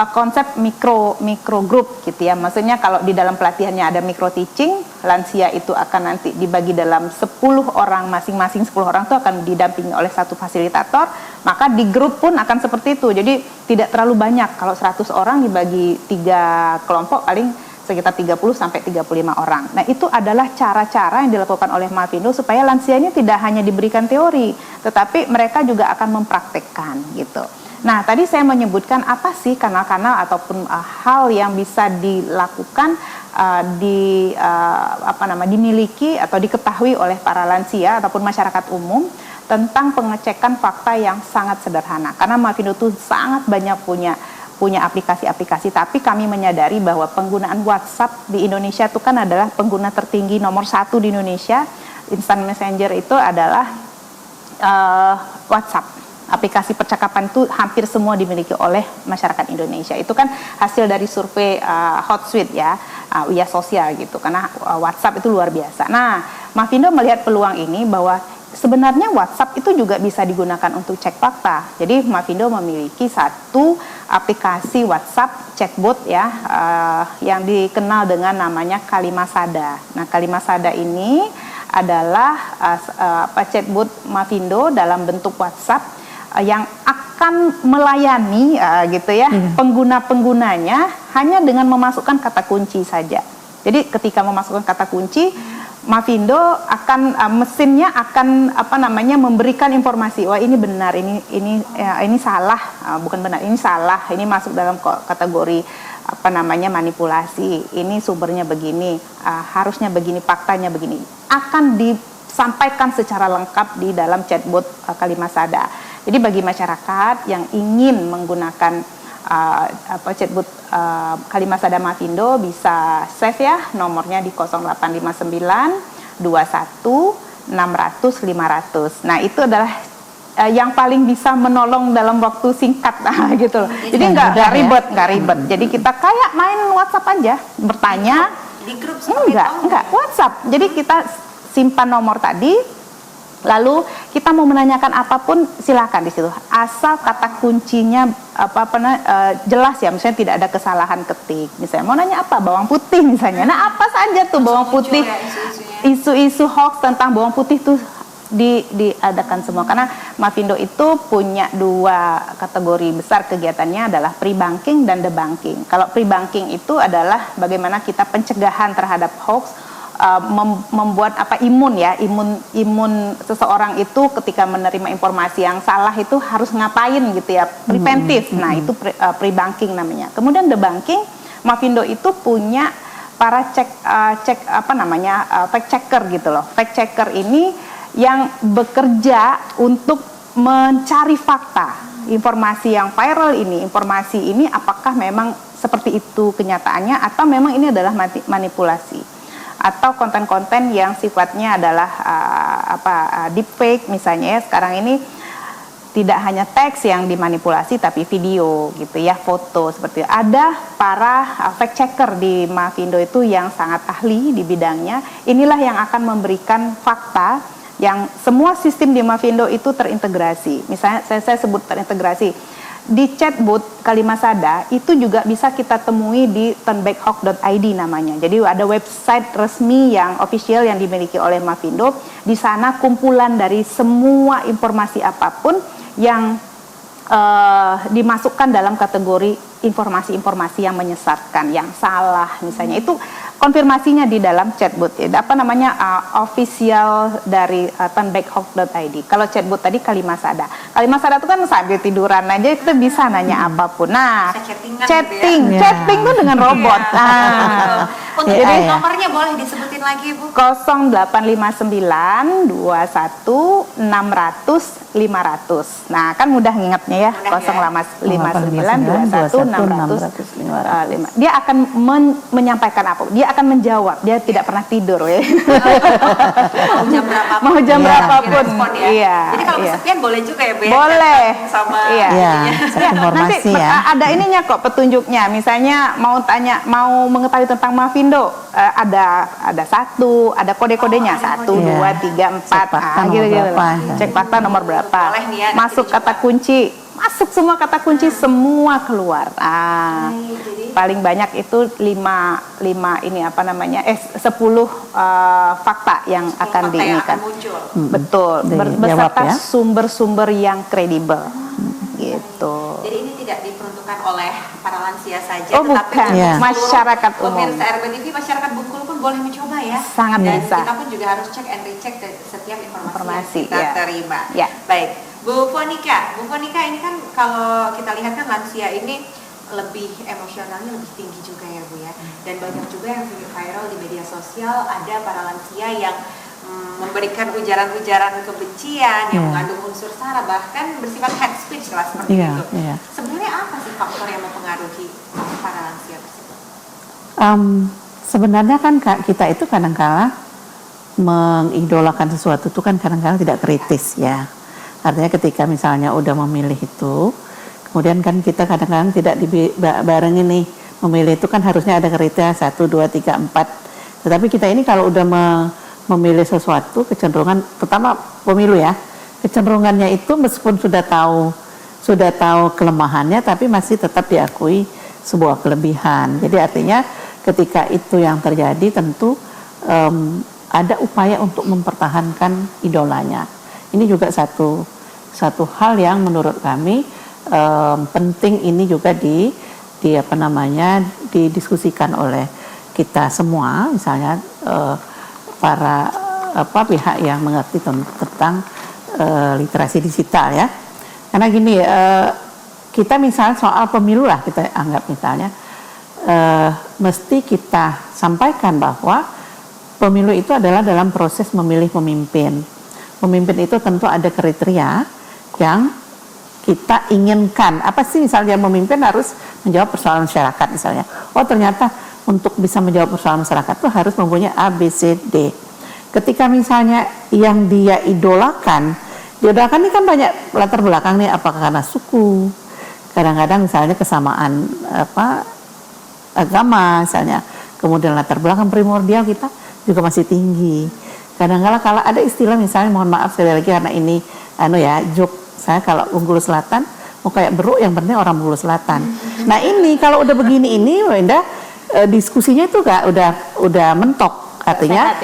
konsep mikro group gitu ya. Maksudnya kalau di dalam pelatihannya ada micro teaching, lansia itu akan nanti dibagi dalam 10 orang, masing-masing 10 orang itu akan didampingi oleh satu fasilitator, maka di grup pun akan seperti itu. Jadi tidak terlalu banyak, kalau 100 orang dibagi 3 kelompok paling sekitar 30 sampai 35 orang. Nah, itu adalah cara-cara yang dilakukan oleh Mafindo supaya lansia ini tidak hanya diberikan teori, tetapi mereka juga akan mempraktekkan gitu. Nah, tadi saya menyebutkan apa sih kanal-kanal ataupun hal yang bisa dilakukan dimiliki atau diketahui oleh para lansia ataupun masyarakat umum tentang pengecekan fakta yang sangat sederhana. Karena Mafindo itu sangat banyak punya aplikasi-aplikasi, tapi kami menyadari bahwa penggunaan WhatsApp di Indonesia itu kan adalah pengguna tertinggi nomor 1 di Indonesia. Instant Messenger itu adalah WhatsApp. Aplikasi percakapan itu hampir semua dimiliki oleh masyarakat Indonesia. Itu kan hasil dari survei Hotsuite ya, Uya Sosial gitu, karena WhatsApp itu luar biasa. Nah, Mafindo melihat peluang ini bahwa sebenarnya WhatsApp itu juga bisa digunakan untuk cek fakta. Jadi Mafindo memiliki satu aplikasi WhatsApp chatbot ya, yang dikenal dengan namanya Kalimasada. Nah, Kalimasada ini adalah chatbot Mafindo dalam bentuk WhatsApp yang akan melayani gitu ya pengguna-penggunanya hanya dengan memasukkan kata kunci saja. Jadi ketika memasukkan kata kunci, Mafindo akan mesinnya akan memberikan informasi, wah ini benar, ini salah, bukan benar, ini salah, ini masuk dalam kategori manipulasi, ini sumbernya begini, harusnya begini, faktanya begini, akan disampaikan secara lengkap di dalam chatbot Kalimasada. Jadi bagi masyarakat yang ingin menggunakan chatbot Kalimasada Mafindo bisa save ya, nomornya di 0859 21 600 500. Nah, itu adalah yang paling bisa menolong dalam waktu singkat gitu loh. Jadi nggak ribet. Jadi kita kayak main WhatsApp aja, bertanya di grup enggak WhatsApp. Jadi kita simpan nomor tadi, lalu kita mau menanyakan apapun silakan di situ, asal kata kuncinya jelas ya, misalnya tidak ada kesalahan ketik. Misalnya mau nanya apa, bawang putih misalnya, nah apa saja tuh bawang putih, isu-isu hoax tentang bawang putih tuh diadakan semua. Karena Mafindo itu punya 2 kategori besar kegiatannya, adalah pre-banking dan debunking. Kalau pre-banking itu adalah bagaimana kita pencegahan terhadap hoax, membuat imun seseorang itu ketika menerima informasi yang salah itu harus ngapain gitu ya, preventif. Nah, itu pre-banking namanya. Kemudian debunking, Mafindo itu punya para fact checker gitu loh. Fact checker ini yang bekerja untuk mencari fakta informasi yang viral ini, informasi ini apakah memang seperti itu kenyataannya atau memang ini adalah manipulasi, atau konten-konten yang sifatnya adalah deepfake misalnya ya. Sekarang ini tidak hanya teks yang dimanipulasi tapi video gitu ya, foto seperti itu. Ada para fact checker di Mafindo itu yang sangat ahli di bidangnya. Inilah yang akan memberikan fakta yang semua sistem di Mafindo itu terintegrasi. Misalnya saya sebut terintegrasi. di chatbot Kalimasada itu juga bisa kita temui di turnbackhawk.id namanya. Jadi ada website resmi yang official yang dimiliki oleh Mavindo. Di sana kumpulan dari semua informasi apapun yang dimasukkan dalam kategori informasi-informasi yang menyesatkan, yang salah misalnya, itu konfirmasinya di dalam chatbot, apa namanya, official dari turnbackhawk.id. Kalau chatbot tadi Kalimasada. Kalimasada itu kan sambil tiduran aja kita bisa nanya apapun. Nah, chatting tuh dengan robot. Untuk Jadi nomornya boleh disebutin lagi, Bu? 0859 21 600 500. Nah, kan mudah ngingetnya ya. 0859 21 600 500. Dia akan menyampaikan apa? Dia akan menjawab. Dia tidak pernah tidur ya. Mau jam berapapun. Ya. Iya. Jadi kalau kesepian boleh juga ya, Bu? Boleh. Sama nanti ada ininya kok, petunjuknya. Misalnya mau mengetahui tentang Mavindo, ada kode-kodenya 1 2 3 4 gitu-gitu. Cek fakta nomor berapa. Masuk kata kunci, masuk semua kata kunci, semua keluar. Paling banyak itu 10 fakta yang akan diinikan. Betul, beserta sumber-sumber yang kredibel. Gitu. Jadi ini tidak diperuntukkan oleh para lansia saja, tetapi untuk masyarakat umum. Pemirsa RBTV, masyarakat Bengkulu pun boleh mencoba ya. Sangat bisa. Kita pun juga harus cek and recheck setiap informasi yang kita terima. Ya. Baik, Bu Fonika ini kan kalau kita lihat kan lansia ini lebih emosionalnya lebih tinggi juga ya, Bu ya. Dan banyak juga yang viral di media sosial, ada para lansia yang memberikan ujaran-ujaran kebencian yang mengandung unsur sara, bahkan bersifat hate speech lah seperti itu. Sebenarnya apa sih faktor yang mempengaruhi para lansia tersebut? Sebenarnya kan kita itu kadang-kala mengidolakan sesuatu itu kan kadang-kala tidak kritis ya. Artinya ketika misalnya udah memilih itu, kemudian kan kita kadang-kadang tidak dibarengin nih, memilih itu kan harusnya ada kriteria 1, 2, 3, 4. Tetapi kita ini kalau udah memilih sesuatu, kecenderungan, terutama pemilu ya, kecenderungannya itu meskipun sudah tahu kelemahannya, tapi masih tetap diakui sebuah kelebihan. Jadi artinya ketika itu yang terjadi, tentu ada upaya untuk mempertahankan idolanya. Ini juga satu hal yang menurut kami penting, ini juga didiskusikan oleh kita semua, misalnya para pihak yang mengerti tentang literasi digital ya. Karena gini, kita misalnya soal pemilu lah, kita anggap misalnya mesti kita sampaikan bahwa pemilu itu adalah dalam proses memilih pemimpin. Pemimpin itu tentu ada kriteria yang kita inginkan. Apa sih misalnya memimpin harus menjawab persoalan masyarakat misalnya. Oh ternyata untuk bisa menjawab persoalan masyarakat itu harus mempunyai A, B, C, D. Ketika misalnya yang dia idolakan ini kan banyak latar belakang nih, apakah karena suku, kadang-kadang misalnya kesamaan agama misalnya, kemudian latar belakang primordial kita juga masih tinggi. Kadang-kadang kalau ada istilah misalnya, mohon maaf sekali lagi karena ini joke, saya kalau Bengkulu Selatan mau kayak beruk, yang penting orang Bengkulu Selatan. Nah ini kalau udah begini ini diskusinya itu udah mentok, artinya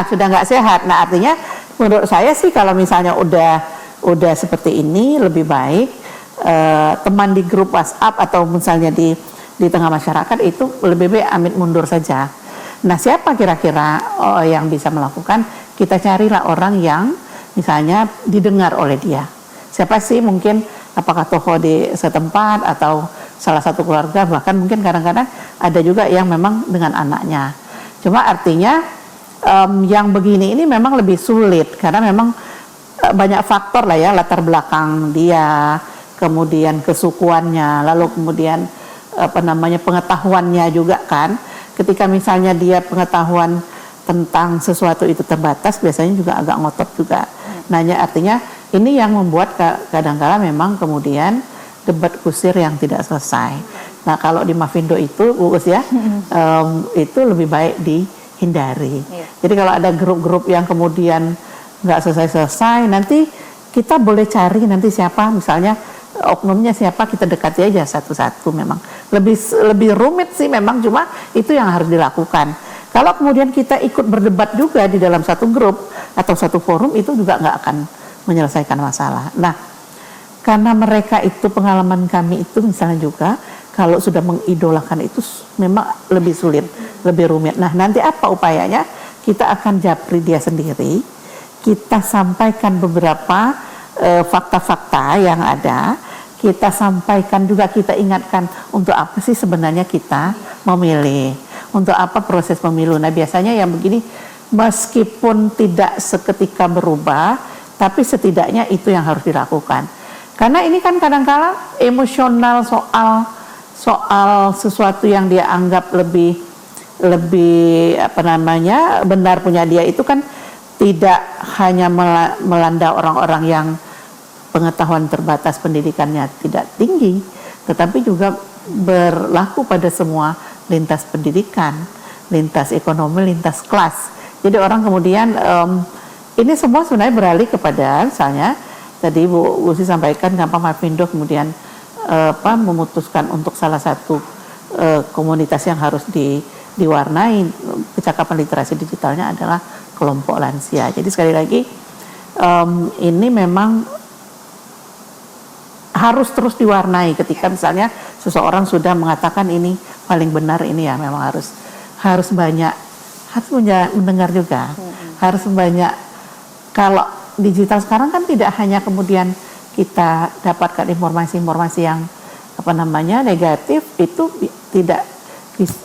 sudah nggak sehat. Nah artinya menurut saya sih kalau misalnya udah seperti ini, lebih baik teman di grup WhatsApp atau misalnya di tengah masyarakat itu lebih baik amit mundur saja. Nah siapa kira-kira yang bisa melakukan? Kita carilah orang yang misalnya didengar oleh dia. Siapa sih, mungkin apakah tokoh di setempat atau salah satu keluarga, bahkan mungkin kadang-kadang ada juga yang memang dengan anaknya. Cuma artinya yang begini ini memang lebih sulit karena memang banyak faktor lah ya, latar belakang dia, kemudian kesukuannya, lalu kemudian pengetahuannya juga kan. Ketika misalnya dia pengetahuan tentang sesuatu itu terbatas, biasanya juga agak ngotot juga. Nanya artinya ini yang membuat kadang-kala memang kemudian debat kusir yang tidak selesai. Nah kalau di Mavindo itu, Gus ya, itu lebih baik dihindari. Jadi kalau ada grup-grup yang kemudian nggak selesai-selesai, nanti kita boleh cari nanti siapa misalnya oknumnya siapa kita dekati aja satu-satu. Memang lebih rumit sih memang, cuma itu yang harus dilakukan. Kalau kemudian kita ikut berdebat juga di dalam satu grup atau satu forum, itu juga nggak akan menyelesaikan masalah. Nah, karena mereka itu, pengalaman kami itu misalnya juga kalau sudah mengidolakan itu memang lebih sulit, lebih rumit. Nah, nanti apa upayanya? Kita akan japri dia sendiri, kita sampaikan beberapa fakta-fakta yang ada, kita sampaikan juga, kita ingatkan untuk apa sih sebenarnya kita memilih, untuk apa proses pemilu. Nah, biasanya yang begini meskipun tidak seketika berubah, tapi setidaknya itu yang harus dilakukan. Karena ini kan kadang-kala emosional soal sesuatu yang dia anggap lebih benar punya dia, itu kan tidak hanya melanda orang-orang yang pengetahuan terbatas, pendidikannya tidak tinggi, tetapi juga berlaku pada semua lintas pendidikan, lintas ekonomi, lintas kelas. Jadi orang kemudian ini semua sebenarnya beralih kepada, misalnya tadi Bu Gusti sampaikan kenapa Mafindo kemudian memutuskan untuk salah satu komunitas yang harus diwarnai kecakapan literasi digitalnya adalah kelompok lansia. Jadi sekali lagi ini memang harus terus diwarnai ketika misalnya seseorang sudah mengatakan ini paling benar, ini ya memang harus banyak, harus mendengar juga, harus banyak. Kalau digital sekarang kan tidak hanya kemudian kita dapatkan informasi-informasi yang negatif, itu tidak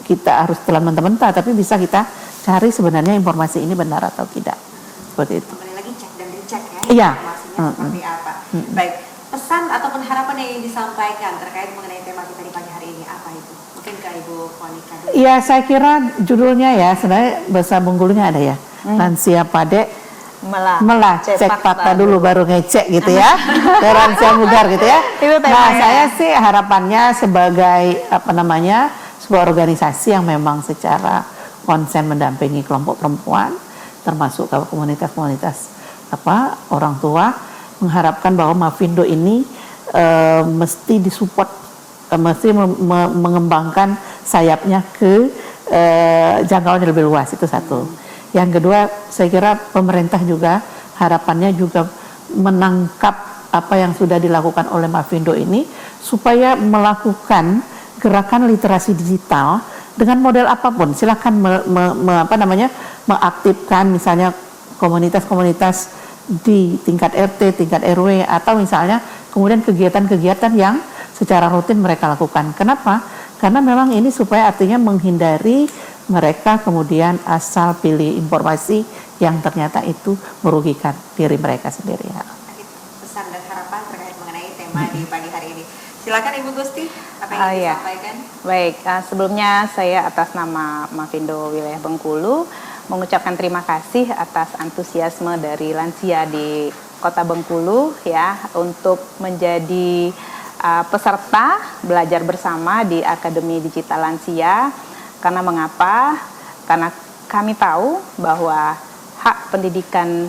kita harus telan mentah-mentah, tapi bisa kita cari sebenarnya informasi ini benar atau tidak, seperti itu. Kembali lagi cek dan dicek ya, iya. Informasinya seperti apa. Baik, pesan ataupun harapan yang ingin disampaikan terkait mengenai tema kita di pagi hari ini apa itu? Mungkin ke Ibu Monika dulu. Iya, saya kira judulnya ya sebenarnya bahasa Bengkulunya ada ya, lansia pade melah cek fakta dulu baru ngecek gitu ya. Lansia mugar gitu ya. Nah, saya sih harapannya sebagai sebuah organisasi yang memang secara konsen mendampingi kelompok perempuan, termasuk komunitas-komunitas orang tua, mengharapkan bahwa Mafindo ini mesti disupport, mesti mengembangkan sayapnya ke jangkauan yang lebih luas, itu satu. Yang kedua, saya kira pemerintah juga harapannya juga menangkap apa yang sudah dilakukan oleh Mafindo ini, supaya melakukan gerakan literasi digital dengan model apapun. Silakan mengaktifkan misalnya komunitas-komunitas di tingkat RT, tingkat RW, atau misalnya kemudian kegiatan-kegiatan yang secara rutin mereka lakukan. Kenapa? Karena memang ini supaya artinya menghindari mereka kemudian asal pilih informasi yang ternyata itu merugikan diri mereka sendiri. Ya. Pesan dan harapan terkait mengenai tema di pagi hari ini. Silakan Ibu Gusti, apa yang ingin disampaikan? Baik, sebelumnya saya atas nama Mafindo Wilayah Bengkulu mengucapkan terima kasih atas antusiasme dari lansia di Kota Bengkulu ya untuk menjadi peserta belajar bersama di Akademi Digital Lansia. Karena mengapa? Karena kami tahu bahwa hak pendidikan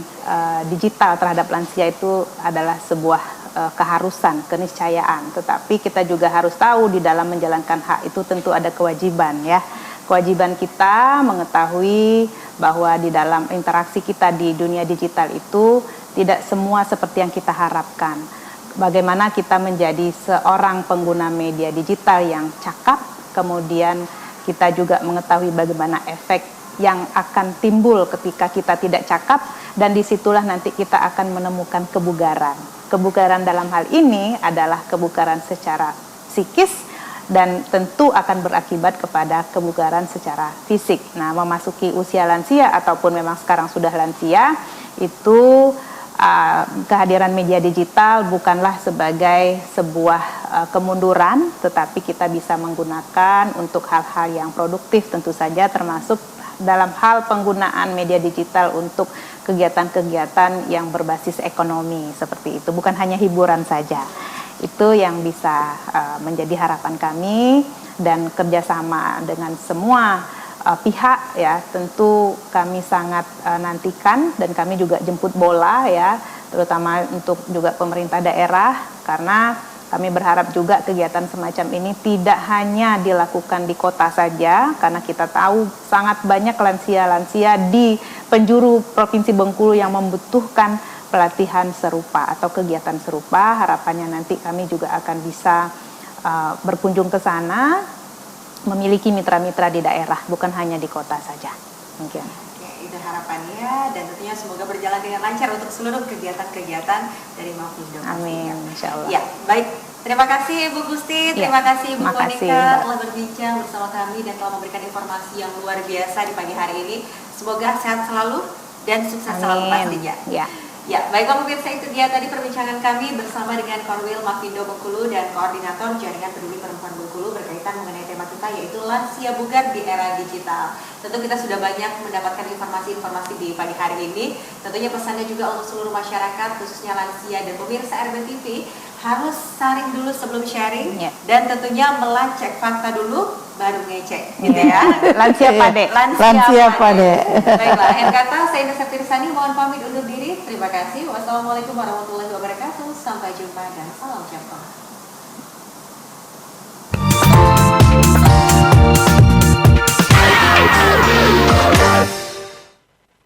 digital terhadap lansia itu adalah sebuah keharusan, keniscayaan. Tetapi kita juga harus tahu di dalam menjalankan hak itu tentu ada kewajiban ya. Kewajiban kita mengetahui bahwa di dalam interaksi kita di dunia digital itu tidak semua seperti yang kita harapkan. Bagaimana kita menjadi seorang pengguna media digital yang cakap, kemudian kita juga mengetahui bagaimana efek yang akan timbul ketika kita tidak cakap, dan disitulah nanti kita akan menemukan kebugaran. Kebugaran dalam hal ini adalah kebugaran secara psikis dan tentu akan berakibat kepada kebugaran secara fisik. Nah, memasuki usia lansia ataupun memang sekarang sudah lansia, itu kehadiran media digital bukanlah sebagai sebuah kemunduran, tetapi kita bisa menggunakan untuk hal-hal yang produktif tentu saja, termasuk dalam hal penggunaan media digital untuk kegiatan-kegiatan yang berbasis ekonomi seperti itu, bukan hanya hiburan saja. Itu yang bisa menjadi harapan kami, dan kerjasama dengan semua pihak ya tentu kami sangat nantikan, dan kami juga jemput bola ya, terutama untuk juga pemerintah daerah, karena Kami berharap juga kegiatan semacam ini tidak hanya dilakukan di kota saja, karena kita tahu sangat banyak lansia-lansia di penjuru Provinsi Bengkulu yang membutuhkan pelatihan serupa atau kegiatan serupa. Harapannya nanti kami juga akan bisa berkunjung ke sana, memiliki mitra-mitra di daerah, bukan hanya di kota saja. Mungkin. Itu harapannya, dan tentunya semoga berjalan dengan lancar untuk seluruh kegiatan-kegiatan dari Mafindo. Amin, insya Allah. Ya, baik. Terima kasih Ibu Gusti, terima kasih Ibu Monika telah berbincang bersama kami dan telah memberikan informasi yang luar biasa di pagi hari ini. Semoga sehat selalu dan sukses selalu pastinya. Ya, baiklah pemirsa, itu dia tadi perbincangan kami bersama dengan Korwil Mafindo Bengkulu dan Koordinator Jaringan Peduli Perempuan Bengkulu berkaitan mengenai tema kita, yaitu lansia bugar di era digital. Tentu kita sudah banyak mendapatkan informasi-informasi di pagi hari ini. Tentunya pesannya juga untuk seluruh masyarakat, khususnya lansia dan pemirsa RBTV, harus saring dulu sebelum sharing, dan tentunya melacak fakta dulu baru ngecek, gitu ya. Lansia pade. Lansia pade. Baiklah, akhir kata saya Indah Septirsani mohon pamit undur diri. Terima kasih. Wassalamualaikum warahmatullahi wabarakatuh. Sampai jumpa dan salam jumpa.